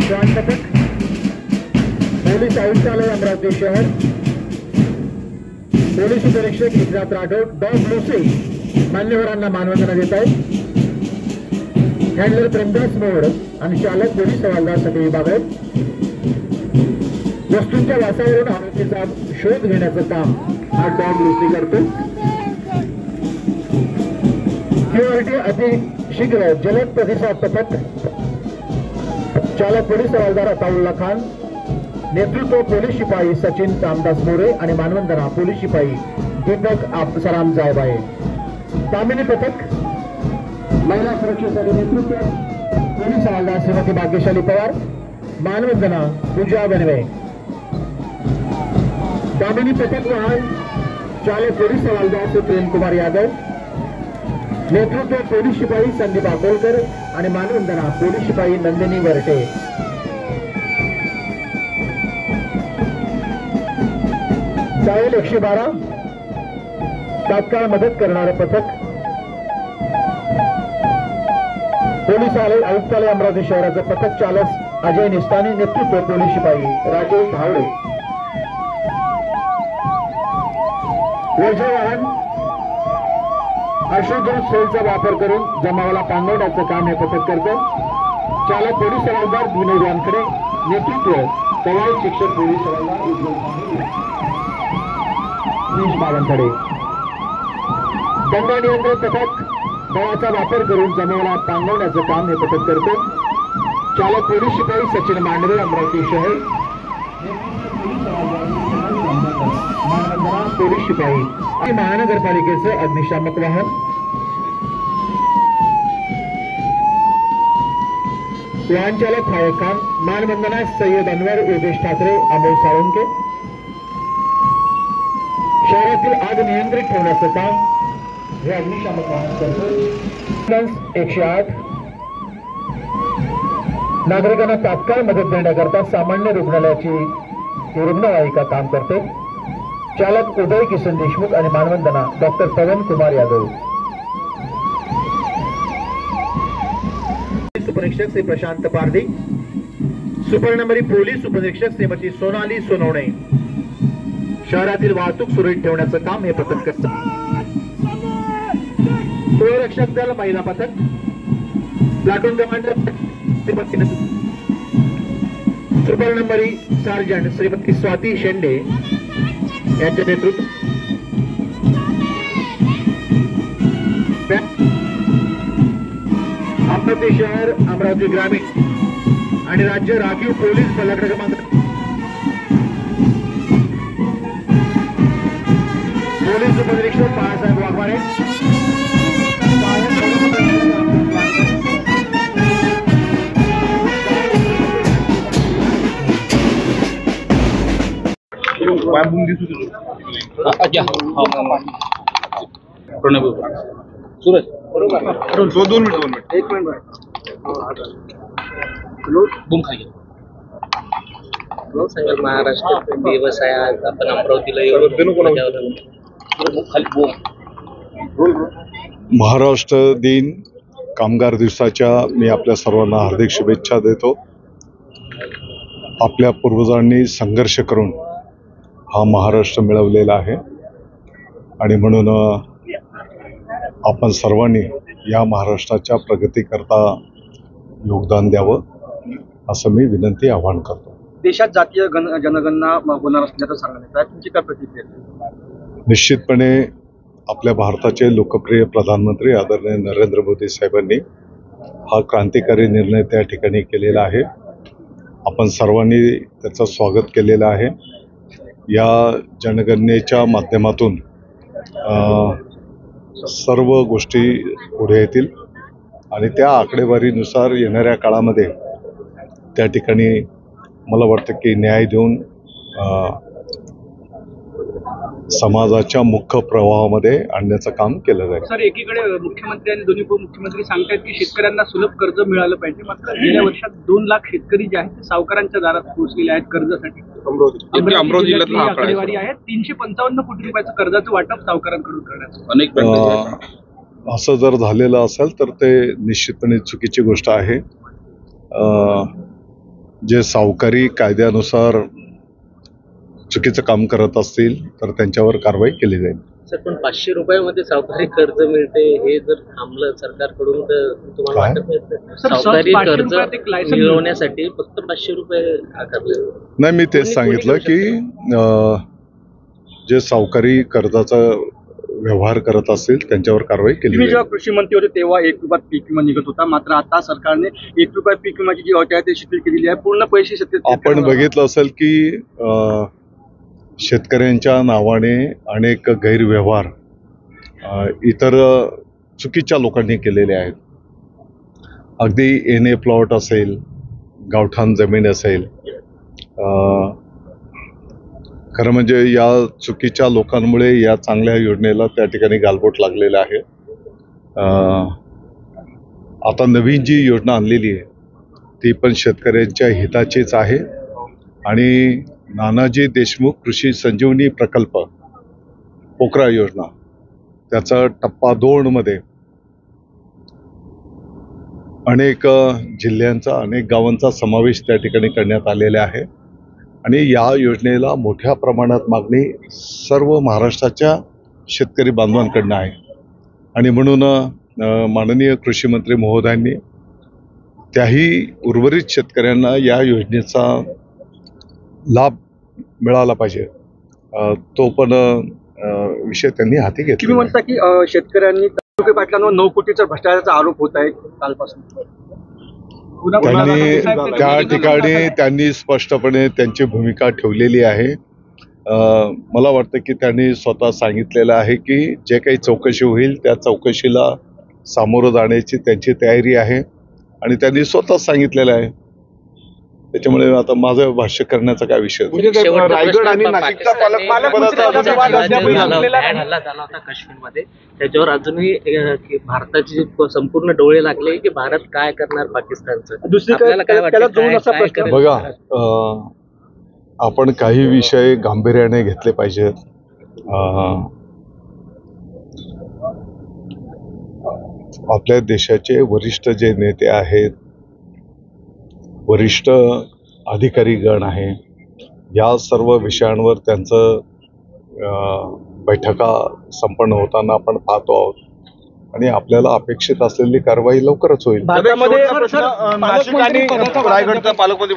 श्वान पथक, पोलीस आयुक्तालय अमरावती शहर, पोलीस उपनिरीक्षक एकनाथ राठोड, डॉग लोसे मान्यवरांना मानवंदना देत आहेत. हँडलर प्रेमदास मोहोड आणि चालक पोलीस हवालदार सगळे विभाग आहेत. वस्तूंच्या वासावरून आरोपीचा शोध घेण्याचं काम हा डॉग लोसे करतो. क्यूआरटी अतिशीघ्र जलद प्रतिसाद पथक, चालक पोलीस हवालदार अताउल्ला खान, नेतृत्व पोलीस शिपाई सचिन रामदास मोरे आणि मानवंदना पोलीस शिपाई दीपक आपसराम जायबाई. तामिनी पथक, महिला सुरक्षेसाठी नेतृत्व पोलीस हवालदार श्रीमती भाग्यशाली पवार, मानवंदना पूजा बनवे. तामिनी पथक वाहन चालक पोलीस हवालदार श्री प्रेम कुमार यादव, नेतृत्व पोलीस शिपाई संदीप अकोलकर आणि मानवंदना पोलीस शिपाई नंदिनी वरटे. डायल 112 तात्काळ मदत करणारे पथक, पोलीस आयुक्तालय अमरावती शहराचे पथक चालक अजय निस्तानी, नेतृत्व पोलीस शिपाई राजेश धावडे. वैजय वाहन अशुद्ध सेलचा वापर करून जमावाला पांगवण्याचं काम हे पथक करतं. चालक पोलीस हवालदार विनोद वानखडे, नेतृत्व कवायत शिक्षक पोलीस हवालदार उज्ज्वल बावनखडे. दंड नियंत्रण पथक बळाचा वापर करून जमावाला पांगवण्याचं काम हे पथक करतं. चालक पोलीस शिपाई सचिन मांडवे, अमरावती शहर, मानवंदना पोलीस शिपाई आणि महानगरपालिकेचं अग्निशामक वाहन. वाहन चालक फायक खान, मानवंदना सय्यद अनवर, योगेश ठाकरे, अमोल साळुंके. शहरातील आग नियंत्रित ठेवण्याचं काम हे अग्निशामक वाहन करतं. 108 नागरिकांना तात्काळ मदत देण्याकरता सामान्य रुग्णालयाची रुग्णवाहिका काम करते. चालक उदय किसन देशमुख आणि मानवंदना डॉक्टर पवन कुमार यादव. उपनिरीक्षक श्री प्रशांत पारधी, सुपर्णमरी पोलीस उपनिरीक्षक श्रीमती सोनाली सोनवणे. शहरातील वाहतूक सुरळीत ठेवण्याचं काम हे पथक करतं. रक्षक दल महिला पथक, प्लाटून कमांडर श्रीमती सुपर्णमरी सार्जंट श्रीमती स्वाती शेंडे यांचे नेतृत्व. अमरावती शहर, अमरावती ग्रामीण आणि राज्य राखीव पोलीस बल क्रमांक पोलीस उपनिरीक्षक बाळासाहेब वाघमारे, महाराष्ट्र दिवस आहे आज. आपण अमरावतीला महाराष्ट्र दिन कामगार दिवसाच्या मी आपल्या सर्वांना हार्दिक शुभेच्छा देतो. आपल्या पूर्वजांनी संघर्ष करून हा महाराष्ट्र मिळवलेला आहे आणि म्हणून आपण सर्वांनी या महाराष्ट्राच्या प्रगतीकरता योगदान द्यावं असं मी विनंती आवाहन करतो. देशात जातीय जनगणना होणार असल्याचं सांगण्यात आहे, तुमची काय प्रतिक्रिया? निश्चितपणे आपल्या भारताचे लोकप्रिय प्रधानमंत्री आदरणीय नरेंद्र मोदी साहेबांनी हा क्रांतिकारी निर्णय त्या ठिकाणी केलेला आहे. आपण सर्वांनी त्याचं स्वागत केलेलं आहे. या जनगणनेच्या माध्यमातून सर्व गोष्टी पुढे येतील आणि त्या आकडेवारीनुसार येणाऱ्या काळामध्ये त्या ठिकाणी मला वाटतं की न्याय देऊन समाजाच्या मुख्य प्रवाहामध्ये आणण्याचं काम केलं जाईल. सर, एकीकडे मुख्यमंत्री आणि दोन्ही उपमुख्यमंत्री सांगतात की शेतकऱ्यांना सुलभ कर्ज मिळालं पाहिजे, मात्र गेल्या वर्षात 2 लाख शेतकरी जे आहेत ते सावकारांच्या दारात पोहोचलेले आहेत कर्जासाठी. अमरावती जिल्ह्यातली आकडेवारी आहे 355 कोटी रुपयाचं कर्जाचं वाटप सावकारांकडून करण्याचं. असं जर झालेलं असेल तर ते निश्चितपणे चुकीची गोष्ट आहे. जे सावकारी कायद्यानुसार चुकीचं काम करत असतील तर त्यांच्यावर कारवाई केली जाईल. सर, पण 500 रुपयामध्ये सावकारी कर्ज मिळते हे जर थांबलं सरकारकडून तर तुम्हाला काय? वाटत नाही का? सर, सावकारी 500 कर्ज रुपयात एक लायसन मिळवण्यासाठी फक्त 500 रुपये आकारले. नाही, मी तेच सांगितलं की जे सावकारी कर्जाचा व्यवहार करत असतील त्यांच्यावर कारवाई केली तुम्ही जाईल. जेव्हा कृषी मंत्री होते तेव्हा 1 रुपयात पीक विमा निघत होता, मात्र आता सरकारने 1 रुपया पीक विमाची जी अट आहे ती शिथिल केलेली आहे. पूर्ण पैसे आपण बघितलं असेल की शेतकऱ्यांच्या नावाने अनेक गैरव्यवहार इतर चुकीच्या लोकांनी केलेले आहेत. अगदी एनए प्लॉट असेल, गावठाण जमीन असेल, खरं म्हणजे या चुकीच्या लोकांमुळे या चांगल्या योजनेला त्या ठिकाणी गालबोट लागलेलं आहे. आता नवीन जी योजना आणलेली आहे ती पण शेतकऱ्यांच्या हिताचीच आहे आणि नानाजी देशमुख कृषी संजीवनी प्रकल्प पोकरा योजना त्याचा टप्पा 2 मध्ये अनेक जिल्ह्यांचा अनेक गावांचा समावेश त्या ठिकाणी करण्यात आलेला आहे आणि या योजनेला मोठ्या प्रमाणात मागणी सर्व महाराष्ट्राच्या शेतकरी बांधवांकडनं आहे आणि म्हणून माननीय कृषी मंत्री महोदयांनी त्याही उर्वरित शेतकऱ्यांना या योजनेचा लाभ मिळाला पाहिजे तो पण विषय त्यांनी हाती घेतला. तुम्ही म्हणता की शेतकऱ्यांनी तालुके पाटलांवर 9 कोटीचा भ्रष्टाचाराचा आरोप होत आहे कालपासून. त्यांनी त्या ठिकाणी त्यांनी स्पष्टपणे त्यांची भूमिका ठेवलेली आहे. मला वाटतं की त्यांनी स्वतः सांगितलेलं आहे की जे काही चौकशी होईल त्या चौकशीला सामोरं जाण्याची त्यांची तयारी आहे आणि त्यांनी स्वतः सांगितलेलं आहे. त्याच्यामुळे आता माझं भाष्य करण्याचा काय विषय. रायगड आणि नाशिकचा हल्ला झाला होता काश्मीरमध्ये, त्याच्यावर अजूनही भारताचे संपूर्ण डोळे लागले की भारत काय करणार पाकिस्तानचं. दुसरीकडे काय वाटतं? बघा, आपण काही विषय गांभीर्याने घेतले पाहिजेत. आपल्या देशाचे वरिष्ठ जे नेते आहेत, वरिष्ठ अधिकारी गण आहे, या सर्व विषयांवर त्यांचं बैठका संपन्न होताना आपण पाहतो आहोत आणि आपल्याला अपेक्षित असलेली कारवाई लवकरच होईल. भारतामध्ये नाशिक आणि रायगडचा पालकमंत्री